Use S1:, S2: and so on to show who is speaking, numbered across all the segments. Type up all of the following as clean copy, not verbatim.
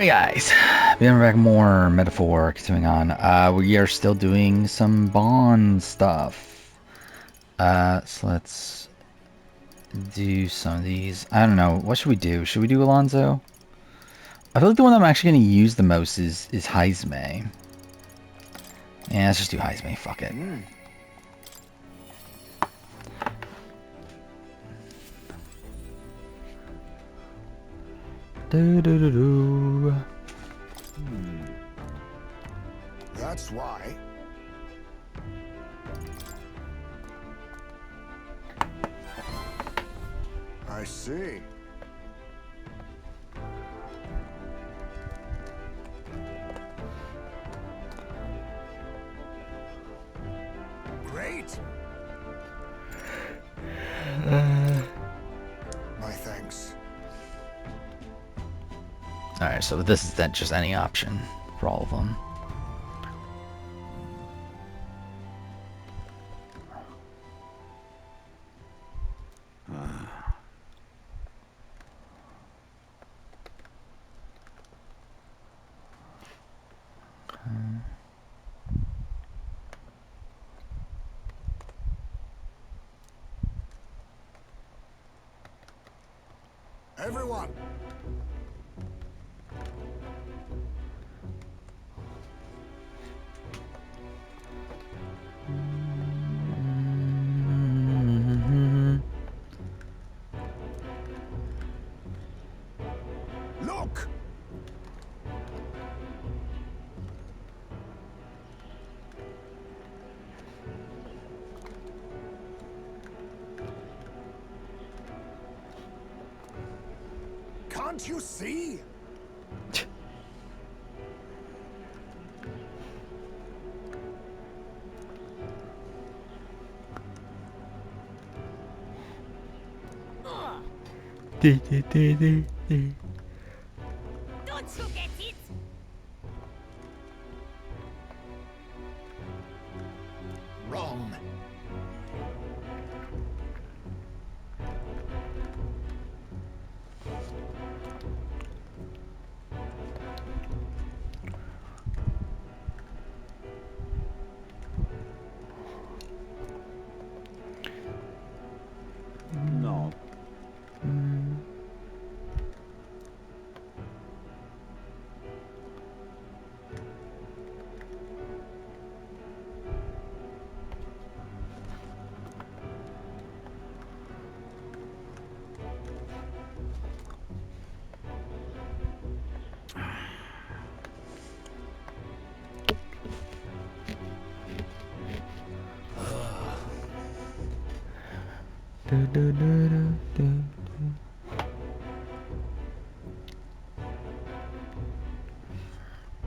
S1: Hey guys, being back more metaphor continuing on. We are still doing some bond stuff. So let's do some of these. I don't know, what should we do? Should we do Alonso? I feel like the one I'm actually gonna use the most is Heisme. Yeah, let's just do Heisme, fuck it. Do do do do.
S2: That's why. I see. Great. My thanks.
S1: Alright, so this is then just any option for all of them.
S2: Everyone. Look. Can't you see?
S3: Don't forget it!
S2: Wrong.
S4: No.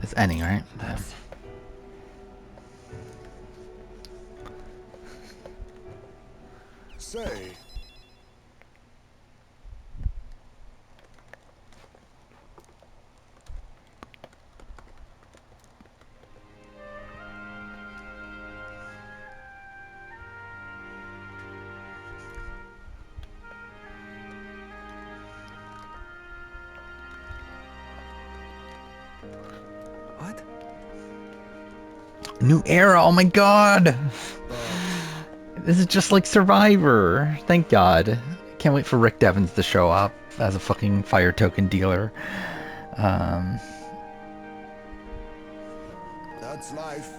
S1: It's ending, right?
S2: Say.
S4: What?
S1: New era, oh my god! This is just like Survivor. Thank God. Can't wait for Rick Devens to show up as a fucking fire token dealer.
S2: That's life.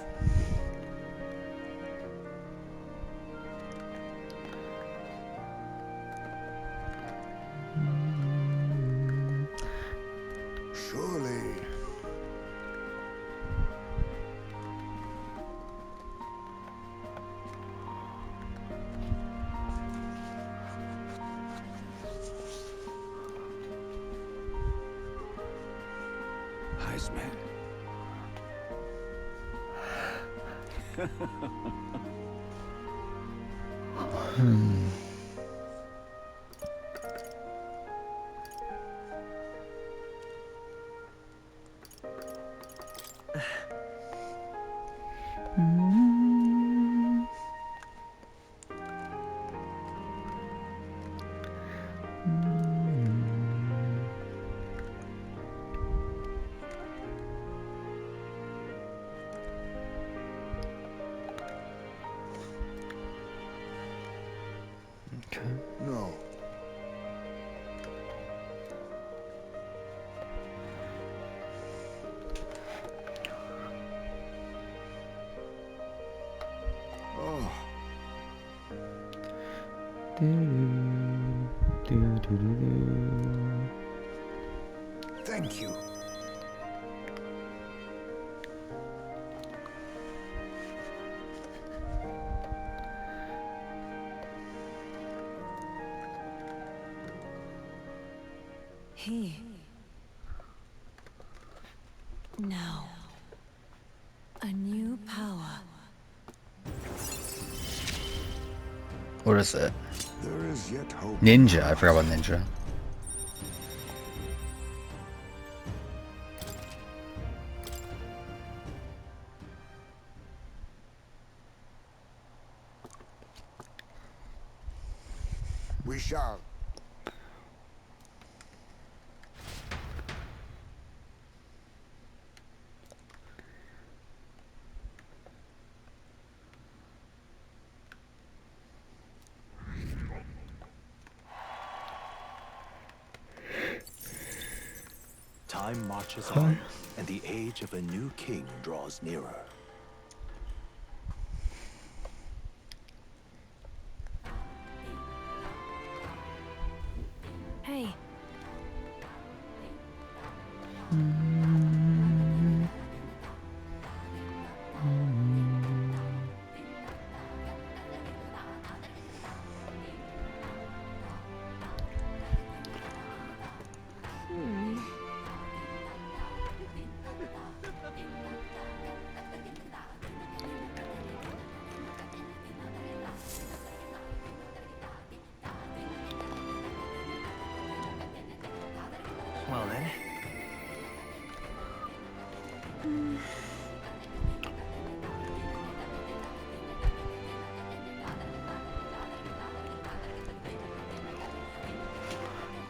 S2: Surely.
S4: Heisman.
S2: Thank you.
S5: He. Now. A new power.
S1: What is it?
S2: There is yet hope.
S1: Ninja. I forgot about ninja.
S2: We shall.
S4: Time marches on, and the age of a new king draws nearer.
S5: Hey.
S4: Well then.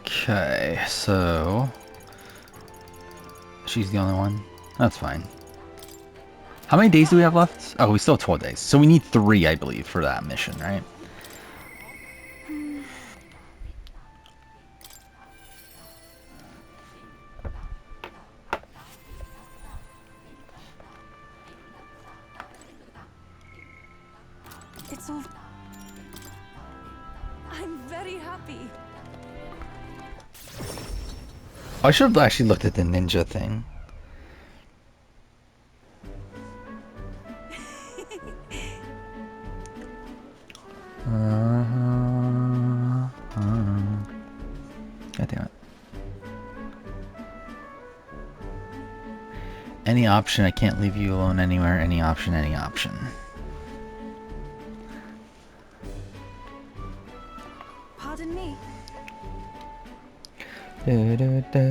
S1: Okay, so she's the only one. That's fine. How many days do we have left? Oh, we still have 12 days. So we need 3, I believe, for that mission, right?
S5: It's all. I'm very happy.
S1: I should have actually looked at the ninja thing. God damn it. Any option, I can't leave you alone anywhere. Any option, any option.
S5: Pardon me.
S1: Da, da, da, da,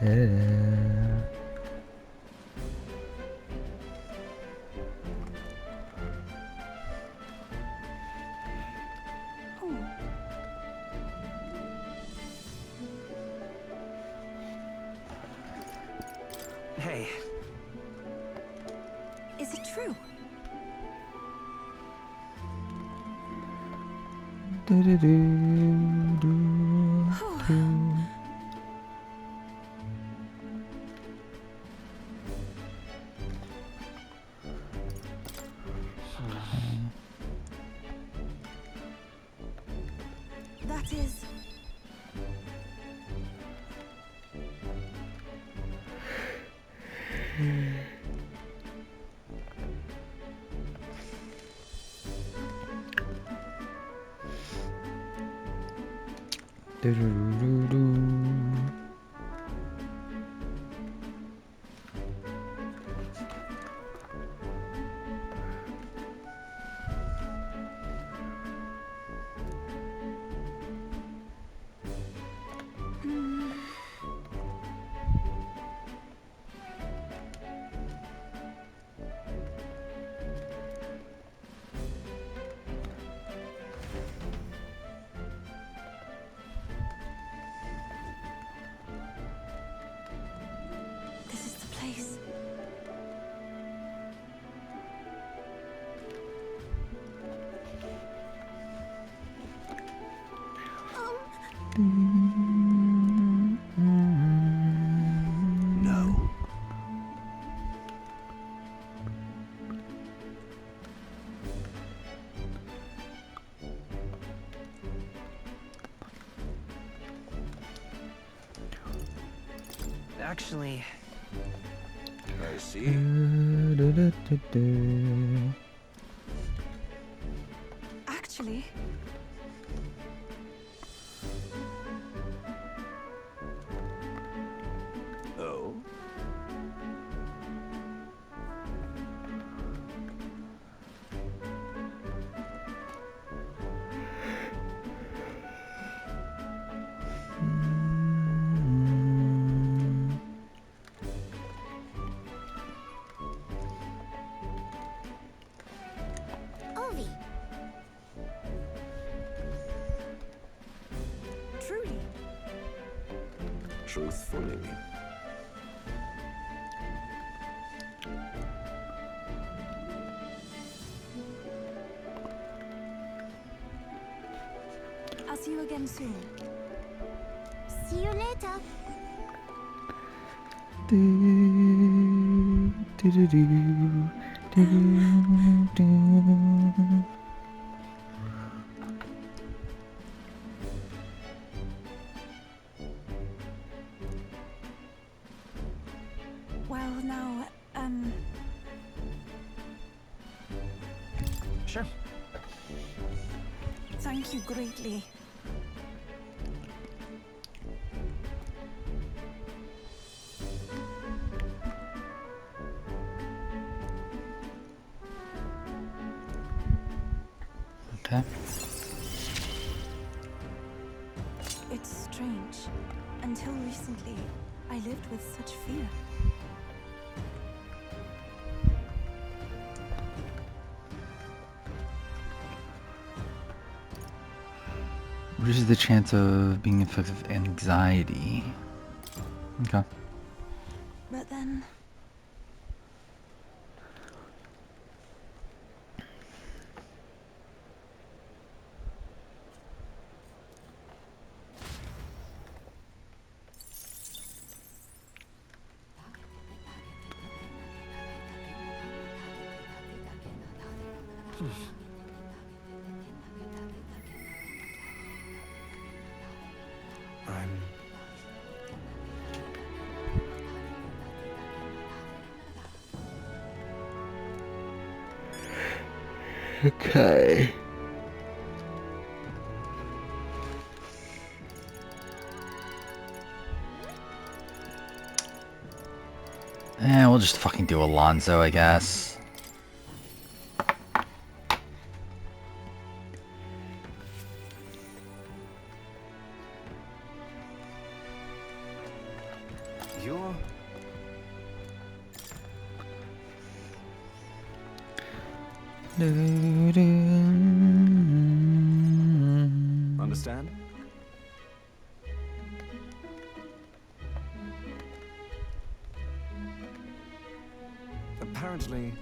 S1: da.
S4: Hey,
S5: Is it true?
S1: Do, do, do, do, do.
S5: That is.
S1: Do, do, do, do, do.
S6: Actually,
S4: I see.
S5: Actually,
S4: Oh?
S3: Ovi.
S5: truly.
S4: Truthfully.
S5: I'll see you again soon.
S3: See you later.
S5: Well, now,
S6: sure.
S5: thank you greatly.
S1: Okay.
S5: It's strange. Until recently, I lived with such fear.
S1: Reduces the chance of being infected with anxiety. Okay.
S5: But then,
S4: I'm...
S1: Okay. We'll just fucking do Alonzo, I guess.
S6: You're...
S4: Understand? Apparently...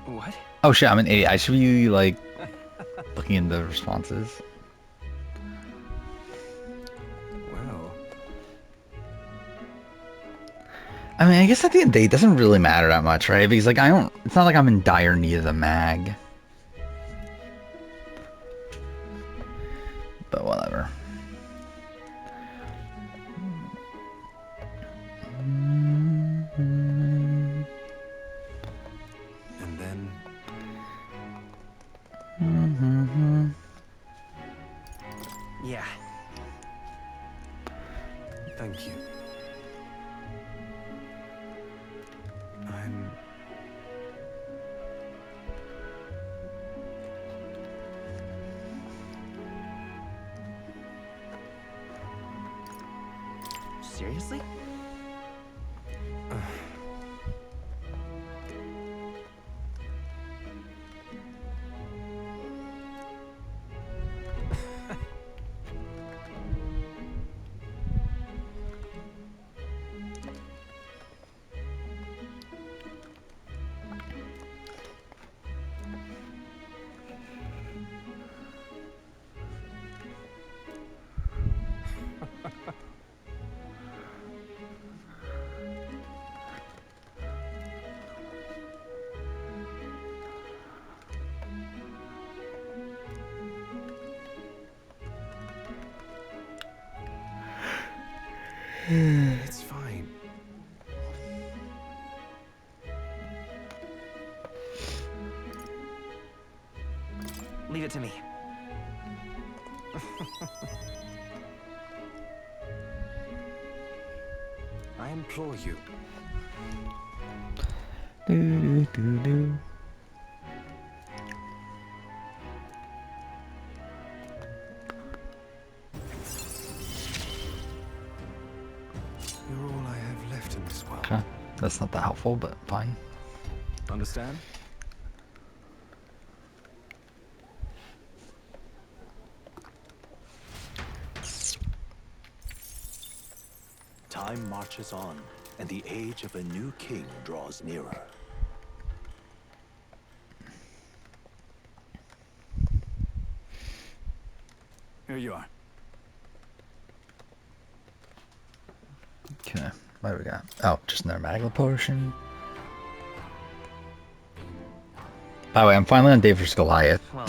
S6: What?
S1: Oh shit, I'm an idiot. I should be like looking in the responses.
S4: Well...
S1: I mean, I guess at the end of the day, it doesn't really matter that much, right? Because like it's not like I'm in dire need of the mag. But whatever.
S4: And then...
S6: Yeah.
S4: Thank you. I'm...
S6: Seriously? It's fine. Leave it to me. I implore you.
S1: Do, do, do.
S6: You're all I have left in this world.
S1: Okay. That's not that helpful, but fine.
S6: Understand?
S4: Time marches on, and the age of a new king draws nearer.
S6: Here you are.
S1: Okay. What do we got? Oh, just another magical potion. By the way, I'm finally on Dave vs. Goliath
S6: Well,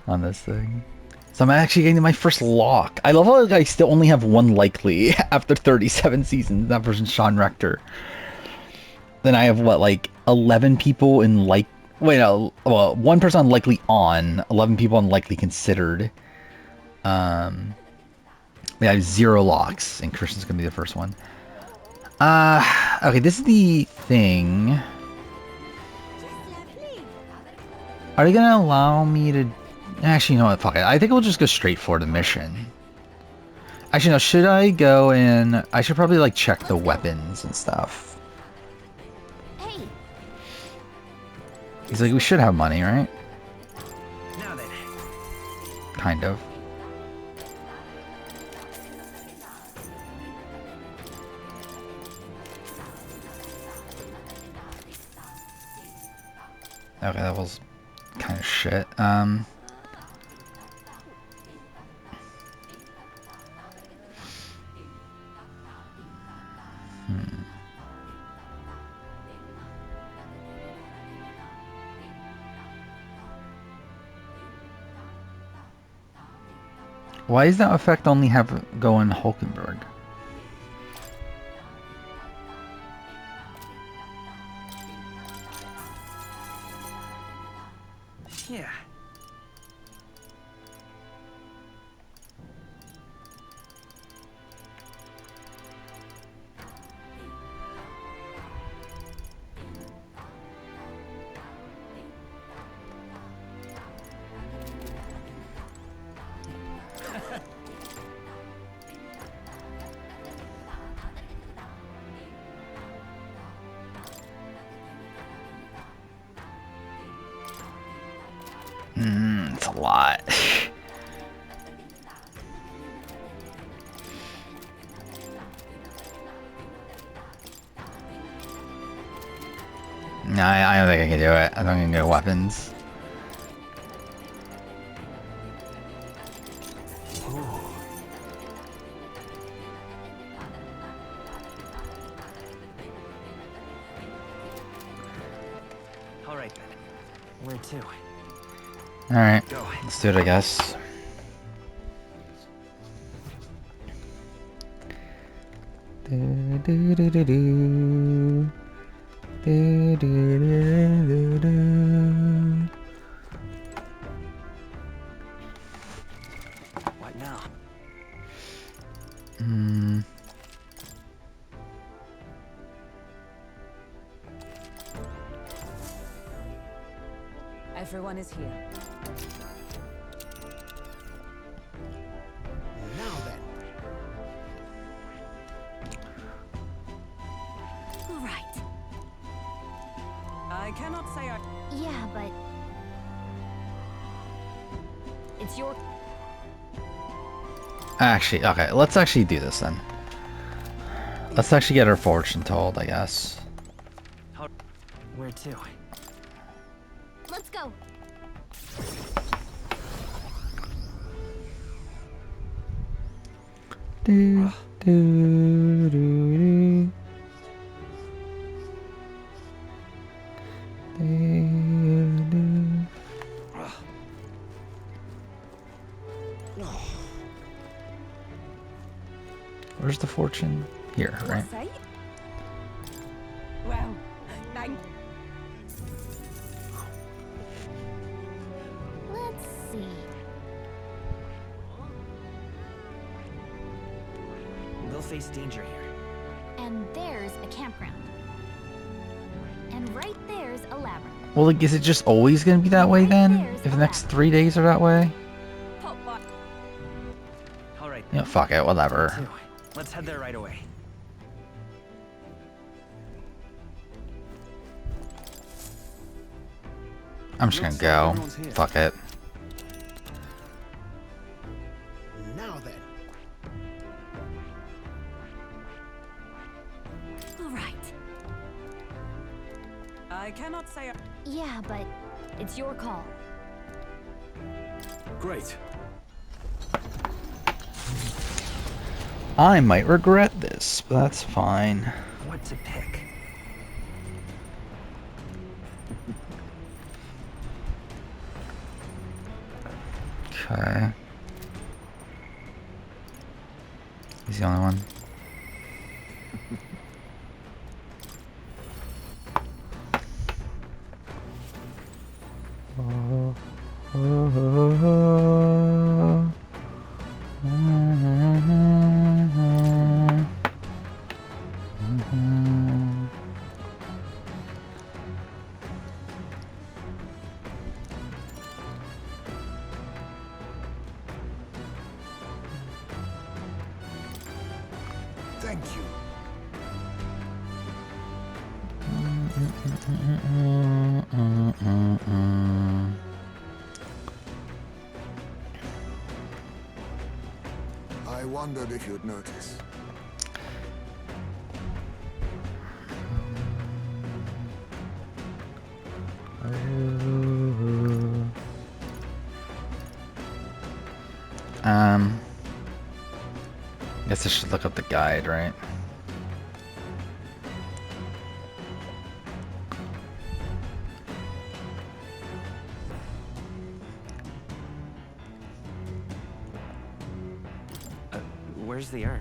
S1: on this thing. So I'm actually getting my first lock. I love how I still only have one likely after 37 seasons. That person's Sean Rector. Then I have, what, like 11 people in like... Wait, no. Well, one person unlikely on. 11 people unlikely considered. We have 0 locks. And Christian's going to be the first one. Okay, this is the thing. Are they gonna allow me to... Actually, you know what? Fuck it. I think we'll just go straight for the mission. Actually, no. Should I go and... I should probably, like, check the weapons and stuff.
S3: Hey,
S1: He's like, we should have money, right?
S6: now then.
S1: Kind of. Okay, that was kind of shit. Why does that effect only have go in Hulkenberg?
S6: Yeah.
S1: It's a lot. No, I don't think I can do it. I don't think I can go weapons.
S6: All right then. Where to?
S1: Alright,
S6: Go.
S1: let's do it, I guess.
S6: What now?
S5: Everyone is here.
S6: Now then.
S3: right.
S5: I cannot say I...
S3: Yeah, but... It's your...
S1: Actually, okay, let's actually do this then. Let's actually get our fortune told, I guess.
S6: Where to?
S3: Let's go.
S1: Do, do, do, do. Do, do. Where's the fortune? Here, right?
S5: What say? Well, thank.
S3: Let's see.
S6: They'll face danger here.
S3: And there's a campground. And right there's a labyrinth.
S1: Well, like, is it just always gonna be that way then? If the next 3 days are that way?
S5: Pop by.
S6: All right.
S1: You know, fuck it, whatever.
S6: Two. Let's head there right away.
S1: I'm just gonna go. Fuck it.
S7: Now then.
S3: All right.
S5: I cannot say.
S3: Yeah, but it's your call.
S4: Great.
S1: I might regret this, but that's fine.
S6: What to pick?
S1: Okay. He's the only one.
S2: Thank you. I wondered if you'd notice.
S1: Guess I should look up the guide, right?
S6: Where's the urn?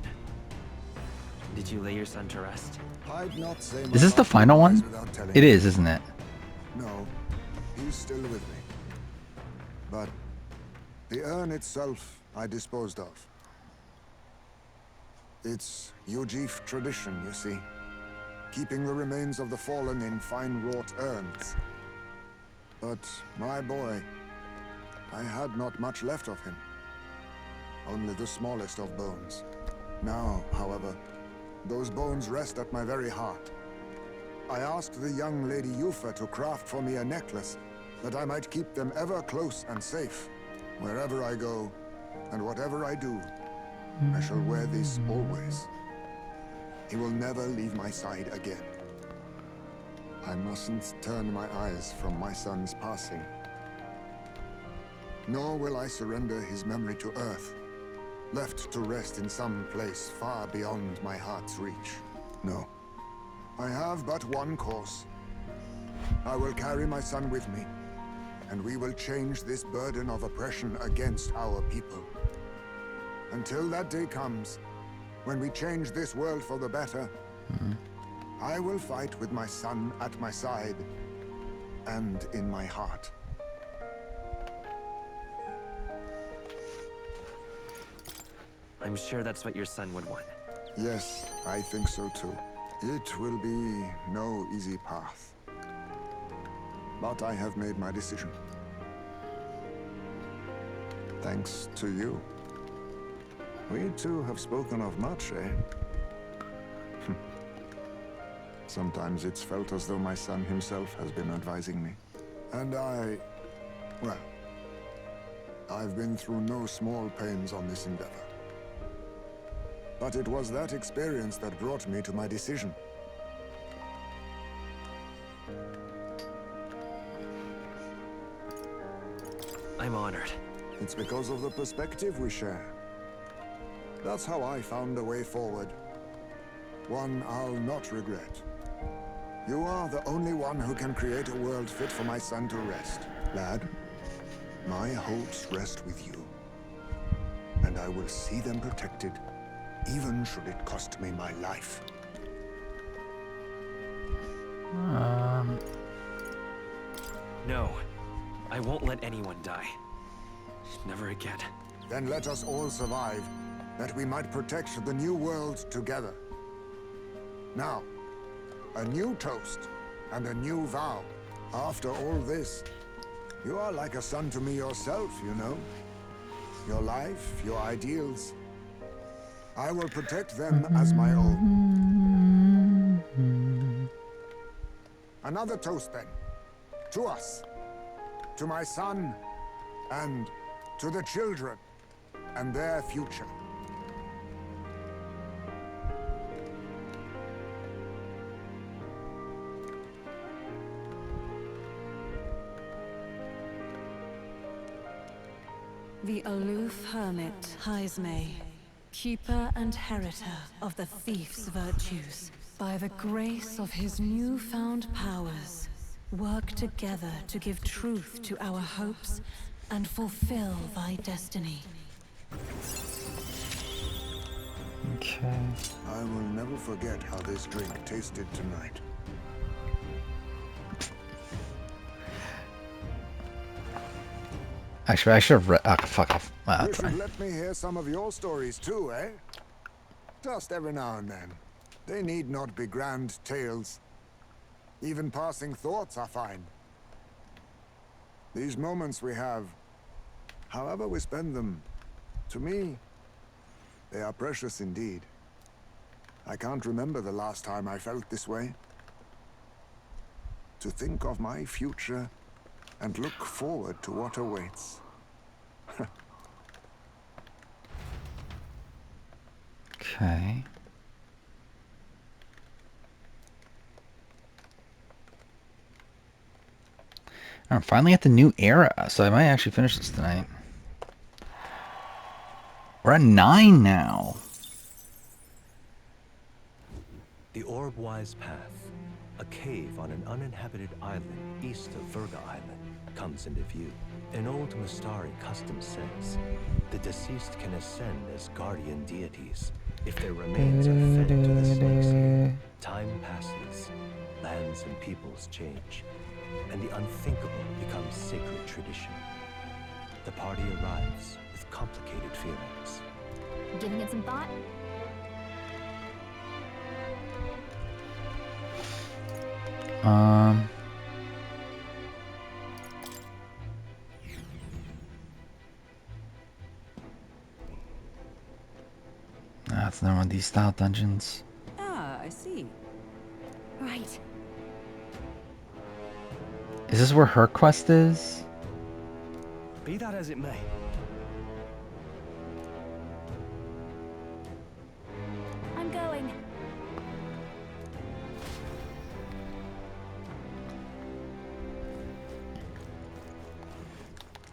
S6: Did you lay your son to rest?
S2: I'd not say
S1: Is this the final one? It is, isn't it?
S2: No, he's still with me. But the urn itself I disposed of. It's Yujif tradition, you see. Keeping the remains of the fallen in fine-wrought urns. But my boy, I had not much left of him. Only the smallest of bones. Now, however, those bones rest at my very heart. I asked the young Lady Yufa to craft for me a necklace, that I might keep them ever close and safe. Wherever I go, and whatever I do, I shall wear this always. He will never leave my side again. I mustn't turn my eyes from my son's passing. Nor will I surrender his memory to Earth, left to rest in some place far beyond my heart's reach. No. I have but one course. I will carry my son with me, and we will change this burden of oppression against our people. Until that day comes, when we change this world for the better, I will fight with my son at my side and in my heart.
S6: I'm sure that's what your son would want.
S2: Yes, I think so too. It will be no easy path. But I have made my decision. Thanks to you. We two have spoken of much, eh? Sometimes it's felt as though my son himself has been advising me. And well, I've been through no small pains on this endeavor. But it was that experience that brought me to my decision.
S6: I'm honored.
S2: It's because of the perspective we share. That's how I found a way forward. One I'll not regret. You are the only one who can create a world fit for my son to rest. Lad, my hopes rest with you. And I will see them protected even should it cost me my life.
S6: No, I won't let anyone die. Never again.
S2: Then let us all survive, that we might protect the new world together. Now, a new toast and a new vow. After all this, you are like a son to me yourself, you know. Your life, your ideals. I will protect them as my own. Another toast then. To us. To my son. And to the children. And their future.
S8: The aloof hermit, Haisme, keeper and heritor of the thief's virtues, by the grace of his newfound powers, work together to give truth to our hopes and fulfill thy destiny.
S1: Okay.
S2: I will never forget how this drink tasted tonight.
S1: Actually, I should have read. Fuck off.
S2: You should let me hear some of your stories too, eh? Just every now and then. They need not be grand tales. Even passing thoughts are fine. These moments we have, however we spend them, to me, they are precious indeed. I can't remember the last time I felt this way. To think of my future and look forward to what awaits.
S1: Okay. I'm finally at the new era, so I might actually finish this tonight. We're at 9 now.
S4: The Orb-wise Path, a cave on an uninhabited island east of Virga Island, comes into view. An old Mustari custom says the deceased can ascend as guardian deities if their remains are fed to the snakes here. Time passes, lands and peoples change, and the unthinkable becomes sacred tradition. The party arrives with complicated feelings.
S3: Giving it some thought?
S1: That's another one of these style dungeons.
S8: Ah, I see.
S3: Right.
S1: Is this where her quest is?
S4: Be that as it may,
S3: I'm going.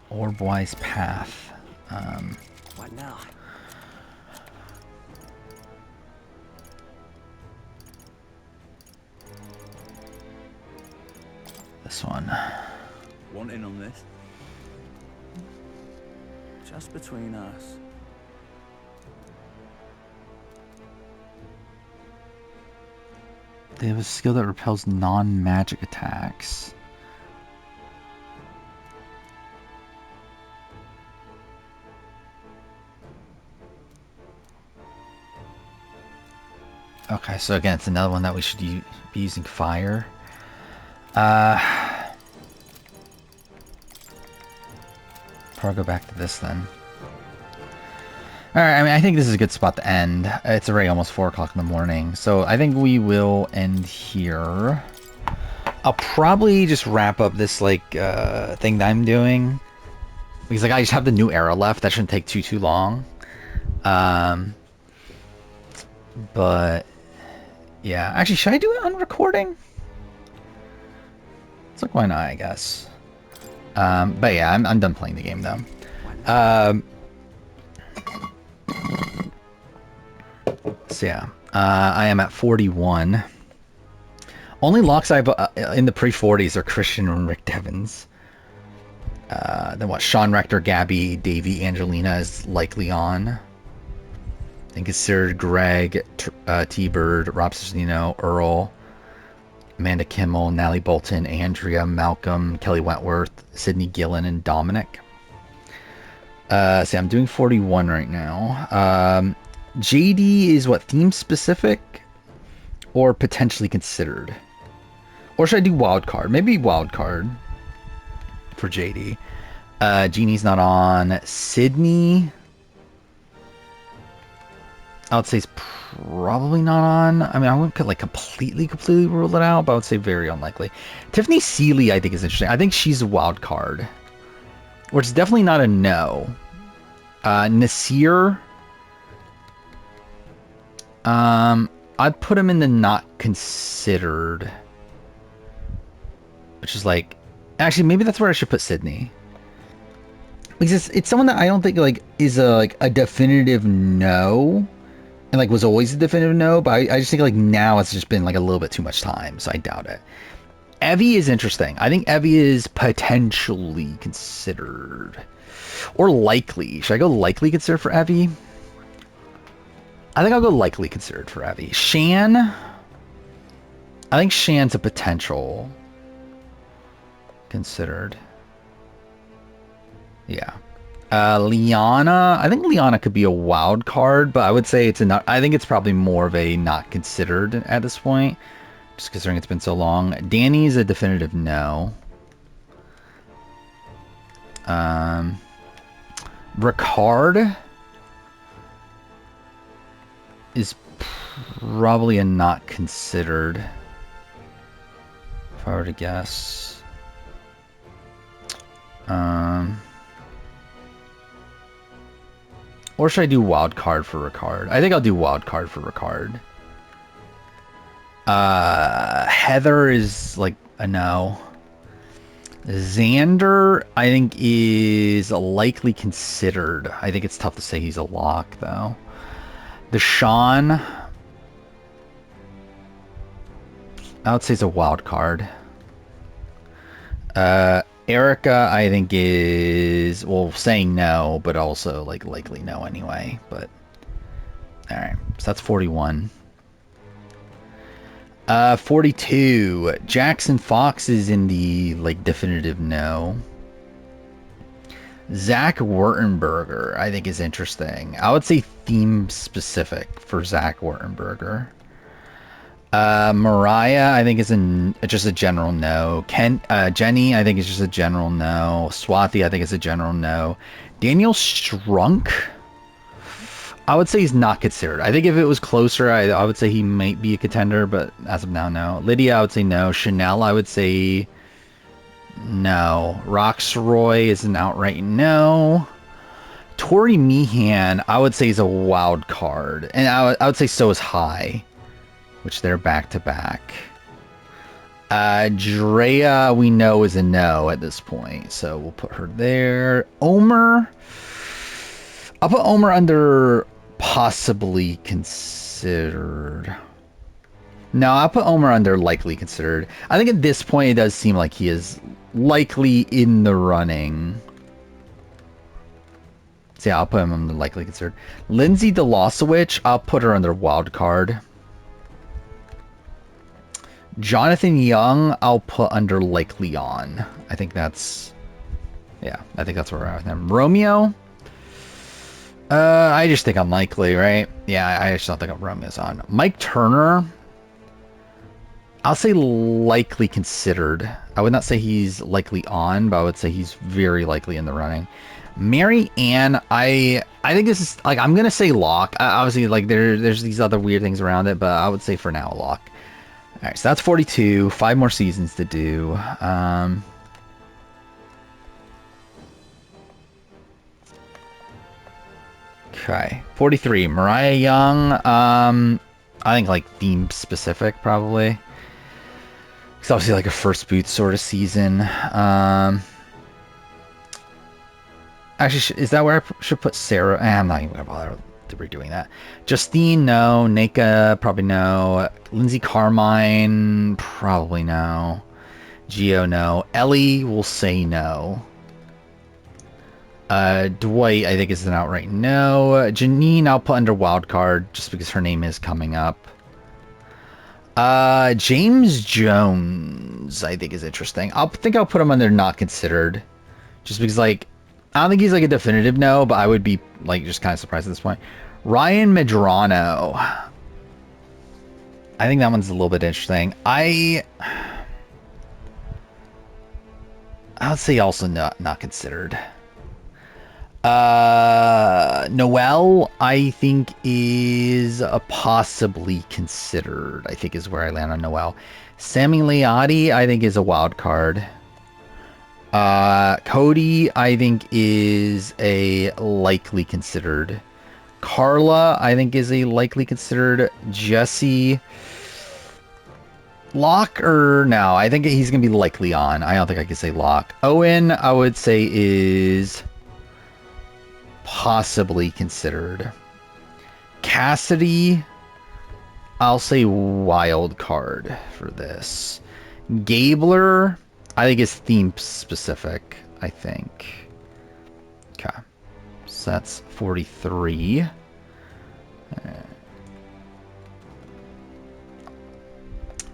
S1: Orb-wise path.
S6: What now?
S1: This one.
S9: Want in on this? Just between us.
S1: They have a skill that repels non-magic attacks. Okay, so again, it's another one that we should be using fire. Probably go back to this then. Alright, I mean, I think this is a good spot to end. It's already almost 4 o'clock in the morning, so I think we will end here. I'll probably just wrap up this, like, thing that I'm doing. Because, like, I just have the new era left. That shouldn't take too long. But, yeah. Actually, should I do it on recording? It's like, why not, I guess. But yeah, I'm done playing the game, though. So yeah, I am at 41. Only locks I've in the pre-40s are Christian and Rick Devens. Then what? Sean Rector, Gabby, Davey, Angelina is likely on. and considered Greg, T-Bird, Rob Cesternino, Earl, Amanda Kimmel, Natalie Bolton, Andrea, Malcolm, Kelly Wentworth, Sydney Gillen, and Dominic. See, I'm doing 41 right now. JD is what, theme specific or potentially considered? Or should I do wild card? Maybe wild card for JD. Jeannie's not on. Sydney, I would say is probably not on. I mean, I wouldn't like completely rule it out, but I would say very unlikely. Tiffany Seeley, I think, is interesting. I think she's a wild card, which is definitely not a no. Nasir, I'd put him in the not considered, which is like, actually, maybe that's where I should put Sydney. Because it's someone that I don't think like is a definitive no, and like was always a definitive no, but I just think like now it's just been like a little bit too much time, so I doubt it. Evie is interesting. I think Evie is potentially considered, or likely. Should I go likely considered for Evie? I think I'll go likely considered for Evie. Shan, I think Shan's a potential considered. Yeah. Liana, I think Liana could be a wild card, but I would say it's a not. I think it's probably more of a not considered at this point, just considering it's been so long. Danny's a definitive no. Ricard is probably a not considered, if I were to guess. Or should I do wild card for Ricard? I think I'll do wild card for Ricard. Heather is like a no. Xander, I think, is likely considered. I think it's tough to say he's a lock, though. Deshaun, I would say is a wild card. Erica, I think, is, well, saying no, but also like likely no anyway. But all right, so that's 41. 42. Jackson Fox is in the like definitive no. Zach Wurtenberger, I think, is interesting. I would say theme specific for Zach Wurtenberger. Mariah, I think, is just a general no. Jenny, I think, is just a general no. Swathi, I think, is a general no. Daniel Strunk, I would say he's not considered. I think if it was closer, I would say he might be a contender, but as of now, no. Lydia, I would say no. Chanel, I would say no. Roxroy is an outright no. Tori Meehan, I would say is a wild card, and I would say so is High, which they're back-to-back. Drea, we know, is a no at this point, so we'll put her there. Omer, I'll put Omer under possibly considered. No, I'll put Omer under likely considered. I think at this point it does seem like he is likely in the running. So yeah, I'll put him under likely considered. Lindsay Delosowicz, I'll put her under wild card. Jonathan Young, I'll put under likely on. I think that's, yeah, I think that's where we're at with him. Romeo, I just think unlikely, right? Yeah, I just don't think Romeo's on. Mike Turner, I'll say likely considered. I would not say he's likely on, but I would say he's very likely in the running. Mary Ann, I think this is, like, I'm gonna say lock. Obviously, like, there's these other weird things around it, but I would say for now lock. All right, so that's 42. 5 more seasons to do. Okay, 43. Mariah Young. I think like theme specific probably. It's obviously like a first boot sort of season. Actually, is that where I should put Sarah? I'm not even gonna bother redoing that. Justine, no. Naka, probably no. Lindsay Carmine, probably no. Gio, no. Ellie will say no. Dwight, I think, is an outright no. Janine, I'll put under wild card just because her name is coming up. James Jones, I think, is interesting. I think I'll put him under not considered. Just because, like, I don't think he's, like, a definitive no, but I would be, like, just kind of surprised at this point. Ryan Medrano. I think that one's a little bit interesting. I would say also not considered. Noel, I think, is a possibly considered. I think is where I land on Noel. Sammy Liotti, I think, is a wild card. Cody, I think, is a likely considered. Carla, I think, is a likely considered. Jesse, lock or no? I think he's gonna be likely on. I don't think I can say lock. Owen, I would say, is possibly considered. Cassidy, I'll say wild card for this. Gabler, I think is theme specific, I think. Okay. So that's 43.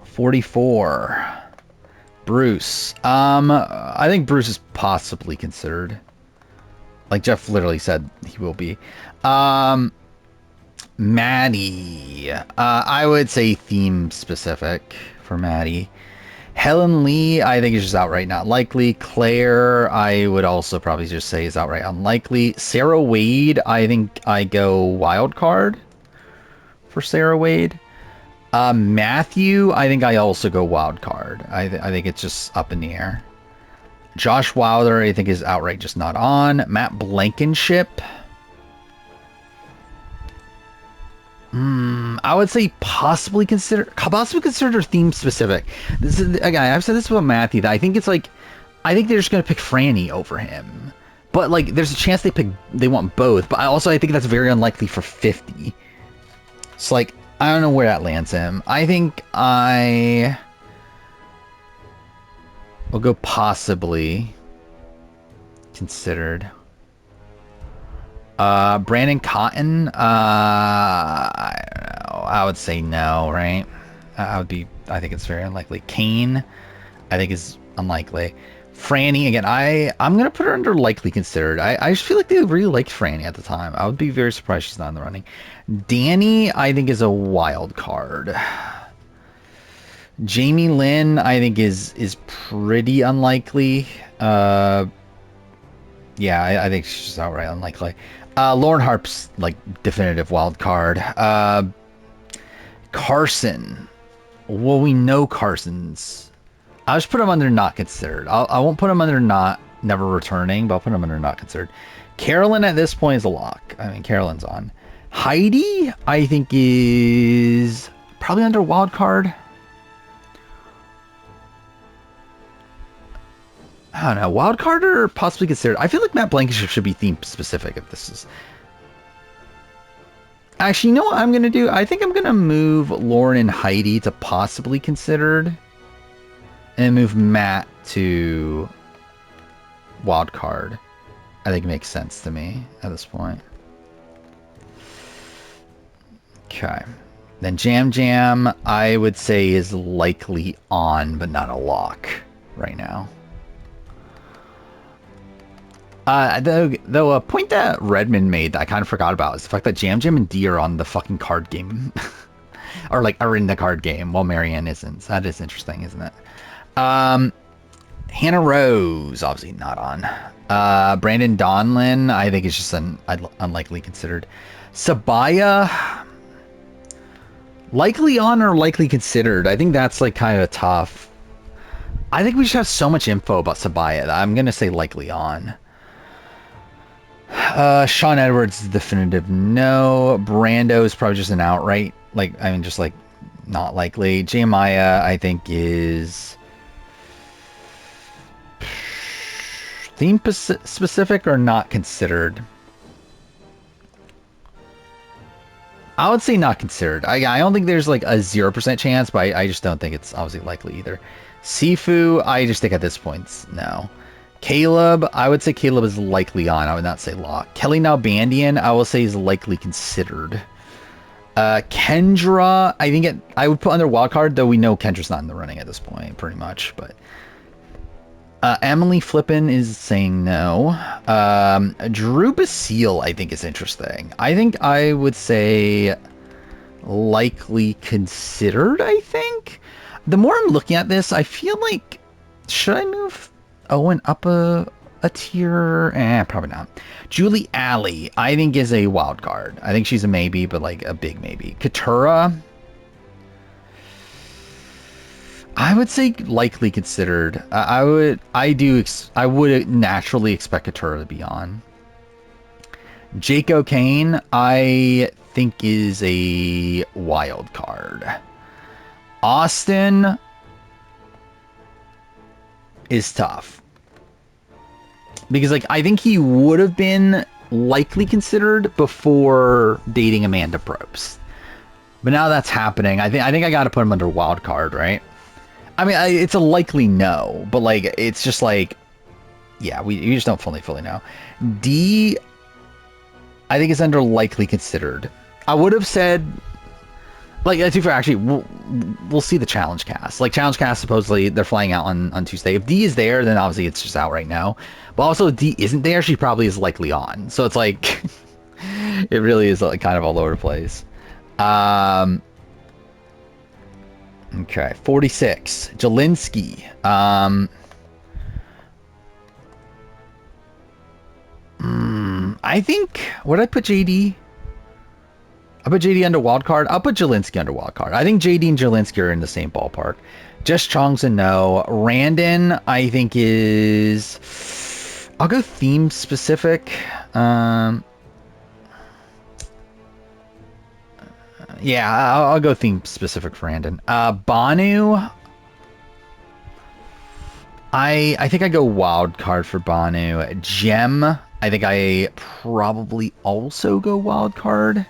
S1: 44. Bruce. I think Bruce is possibly considered. Like Jeff literally said he will be. Maddie. I would say theme specific for Maddie. Helen Lee, I think is just outright not likely. Claire, I would also probably just say is outright unlikely. Sarah Wade, I think I go wild card for Sarah Wade. Matthew, I think I also go wild card. I think it's just up in the air. Josh Wilder, I think, is outright just not on. Matt Blankenship. I would say possibly consider theme specific. This is again, I've said this about Matthew, that I think it's like, I think they're just gonna pick Franny over him. But like, there's a chance they want both. But I think that's very unlikely for 50. So like, I don't know where that lands him. I think I will go possibly considered. Brandon Cotton, I don't know. I would say no, right? I think it's very unlikely. Kane, I think is unlikely. Franny, again, I'm going to put her under likely considered. I just feel like they really liked Franny at the time. I would be very surprised she's not in the running. Danny, I think, is a wild card. Jamie Lynn, I think, is pretty unlikely. Yeah, I think she's just outright unlikely. Lauren Harp's like definitive wild card. Carson. Well, we know Carson's. I'll just put him under not considered. I won't put him under never returning, but I'll put him under not considered. Carolyn at this point is a lock. I mean, Carolyn's on. Heidi, I think, is probably under wild card. I don't know, wild card or possibly considered. I feel like Matt Blankenship should be theme specific if this is. Actually, you know what I'm gonna do? I think I'm gonna move Lauren and Heidi to possibly considered, and move Matt to wild card. I think it makes sense to me at this point. Okay, then Jam Jam, I would say, is likely on, but not a lock right now. Though a point that Redmond made that I kind of forgot about is the fact that Jam Jam and D are on the fucking card game. Or like are in the card game while Marianne isn't. That is interesting, isn't it? Hannah Rose, obviously not on. Brandon Donlin, I think is just unlikely considered. Sabaya, likely on or likely considered. I think that's like kind of tough. I think we just have so much info about Sabaya that I'm going to say likely on. Sean Edwards, definitive no. Brando is probably just an outright, like, I mean, just like not likely. Jeremiah, I think, is theme specific or not considered. I would say not considered. I don't think there's like a 0% chance, but I just don't think it's obviously likely either. Sifu, I just think at this point, no. Caleb, I would say Caleb is likely on. I would not say lock. Kelly Nalbandian, I will say is likely considered. Kendra, I think I would put under wildcard, though we know Kendra's not in the running at this point, pretty much. But Emily Flippin is saying no. Drew Basile, I think, is interesting. I think I would say likely considered, I think. The more I'm looking at this, I feel like, should I move Owen up a tier? Probably not. Julie Alley, I think, is a wild card. I think she's a maybe, but like a big maybe. Katura, I would say likely considered. I would naturally expect Katura to be on. Jake O'Kane, I think, is a wild card. Austin is tough. Because, like, I think he would have been likely considered before dating Amanda Probst. But now that's happening. I think I got to put him under wild card, right? I mean, it's a likely no, but, like, it's just like, yeah, we just don't fully know. D, I think is under likely considered. I would have said, like, actually, we'll see the challenge cast. Like, challenge cast, supposedly, they're flying out on Tuesday. If D is there, then obviously it's just out right now. But also, if D isn't there, she probably is likely on. So it's like, it really is like kind of all over the place. Okay, 46. Jelinski. I think, would I put JD? I put JD under wildcard. I'll put Jelinski under wildcard. I think JD and Jelinski are in the same ballpark. Just Chong's a no. Randon, I think, is... I'll go theme specific. Yeah, I'll go theme specific for Randon. Banu, I think I go wild card for Banu. Gem, I think I probably also go wild card.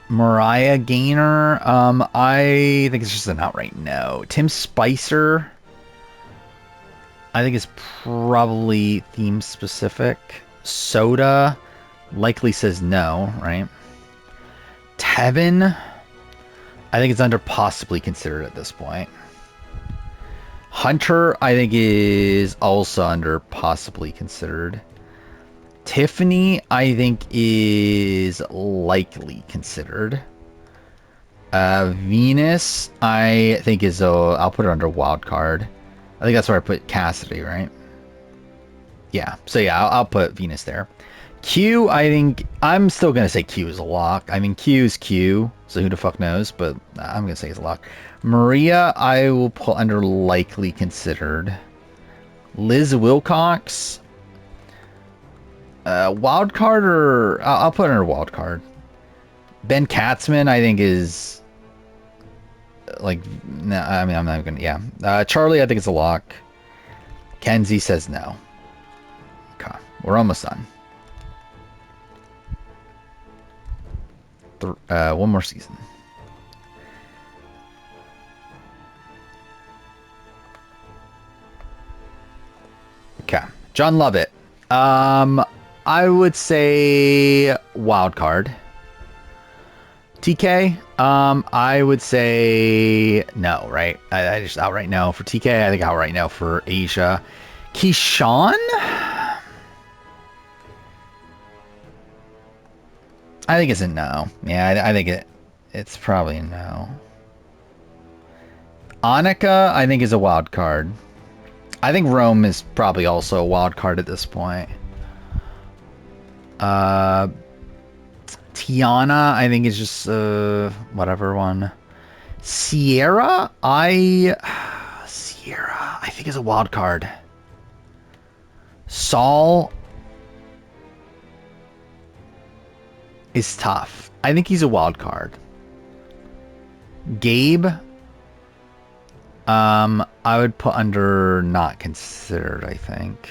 S1: Mariah Gaynor, I think it's just an outright no. Tim Spicer, I think is probably theme specific. Soda likely says no, right? Tevin, I think it's under possibly considered at this point. Hunter, I think, is also under possibly considered. Tiffany, I think, is likely considered. Venus, I think, is I'll put her under wild card. I think that's where I put Cassidy, right? Yeah, so yeah, I'll put Venus there. Q, I think, I'm still going to say Q is a lock. I mean, Q is Q, so who the fuck knows, but I'm going to say it's a lock. Maria, I will put under likely considered. Liz Wilcox, wild card, or I'll put under wild card. Ben Katzman, I think, is like, no, I mean, I'm not going to, yeah. Charlie, I think it's a lock. Kenzie says no. Okay, we're almost done. One more season. Okay, John Lovett. I would say wild card. TK, I would say no, right? I just outright no for TK. I think outright no for Asia. Keyshawn, I think it's a no. Yeah, I think it's probably a no. Annika, I think, is a wild card. I think Rome is probably also a wild card at this point. Tiana, I think, is just whatever one. Sierra, I think, is a wild card. Saul is tough. I think he's a wild card. Gabe, I would put under not considered, I think.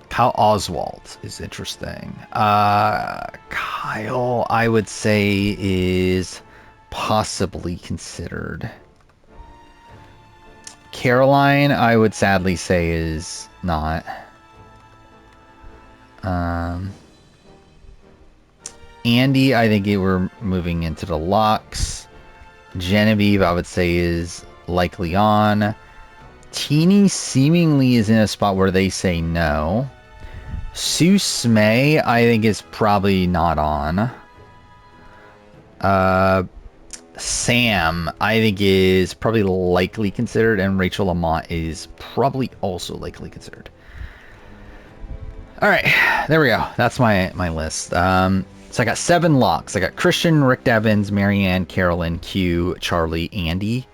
S1: Kyle Oswald is interesting. Kyle, I would say, is possibly considered. Caroline, I would sadly say, is not. Andy, I think we're moving into the locks. Genevieve, I would say, is likely on. Teeny seemingly is in a spot where they say no. May, I think, is probably not on. Sam, I think, is probably likely considered, and Rachel Lamont is probably also likely considered. All right, there we go. That's my list. So I got 7 locks. I got Christian, Rick Evans, Marianne, Carolyn, Q, Charlie, Andy.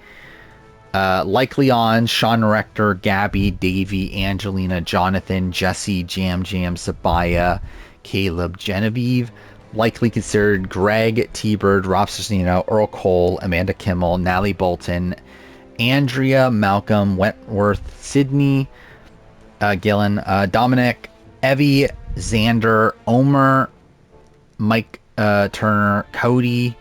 S1: Likely on Sean Rector, Gabby, Davey, Angelina, Jonathan, Jesse, Jam, Sabaya, Caleb, Genevieve. Likely considered Greg, T-Bird, Rob Cesternino, Earl Cole, Amanda Kimmel, Natalie Bolton, Andrea, Malcolm, Wentworth, Sydney, Gillen, Dominic, Evie, Xander, Omer, Mike Turner, Cody,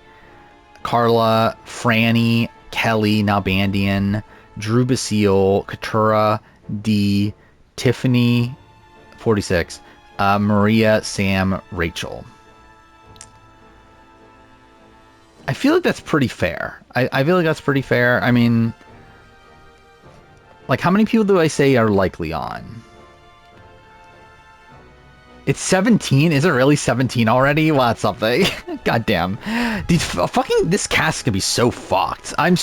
S1: Carla, Franny, Kelly, Nalbandian, Drew Basile, Katura, D, Tiffany, 46, Maria, Sam, Rachel. I feel like that's pretty fair. I feel like that's pretty fair. I mean, like, how many people do I say are likely on? It's 17? Is it really 17 already? Well, that's something. God damn. This cast could be so fucked. I'm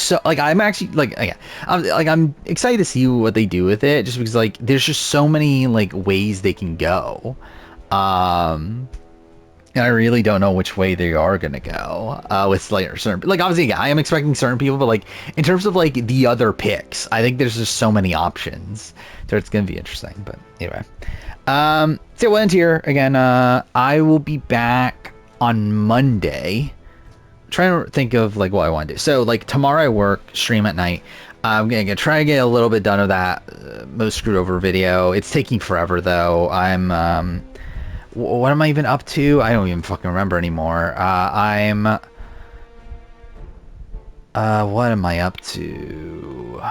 S1: actually, like, yeah. I'm excited to see what they do with it, just because, like, there's just so many, like, ways they can go. And I really don't know which way they are gonna go with, like, certain, like, obviously, yeah, I am expecting certain people, but, like, in terms of, like, the other picks, I think there's just so many options, so it's gonna be interesting. But anyway, so we'll end here again. I will be back on Monday. I'm trying to think of, like, what I want to do. So, like, tomorrow I work, stream at night. I'm gonna try to get a little bit done of that most screwed over video. It's taking forever though. I'm what am I even up to? I don't even fucking remember anymore. What am I up to?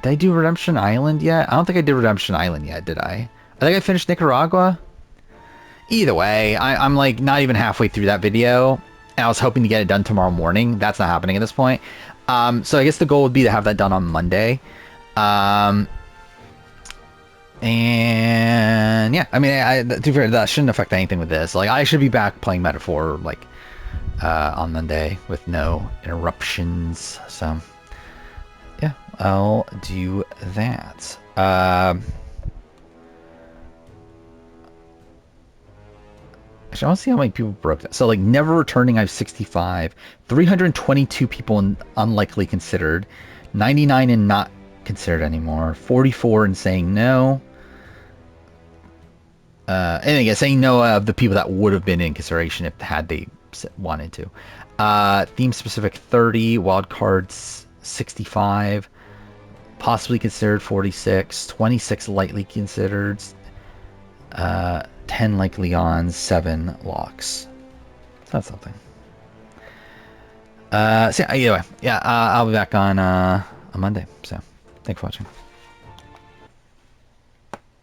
S1: Did I do Redemption Island yet? I don't think I did Redemption Island yet, did I? I think I finished Nicaragua. Either way, I'm like not even halfway through that video, and I was hoping to get it done tomorrow morning. That's not happening at this point. So I guess the goal would be to have that done on Monday. And yeah, I mean, to be fair, that shouldn't affect anything with this. Like, I should be back playing Metaphor, like, on Monday with no interruptions. So yeah, I'll do that. Actually, I want to see how many people broke that. So, like, never returning, I have 65. 322 people in unlikely considered. 99 in not considered anymore. 44 in saying no. And again, saying no of the people that would have been in consideration if had they wanted to. Theme specific 30. Wild cards 65. Possibly considered 46. 26 lightly considered. 10 likely on, 7 locks. So that's something. So yeah, anyway, yeah, I'll be back on Monday. So thanks for watching.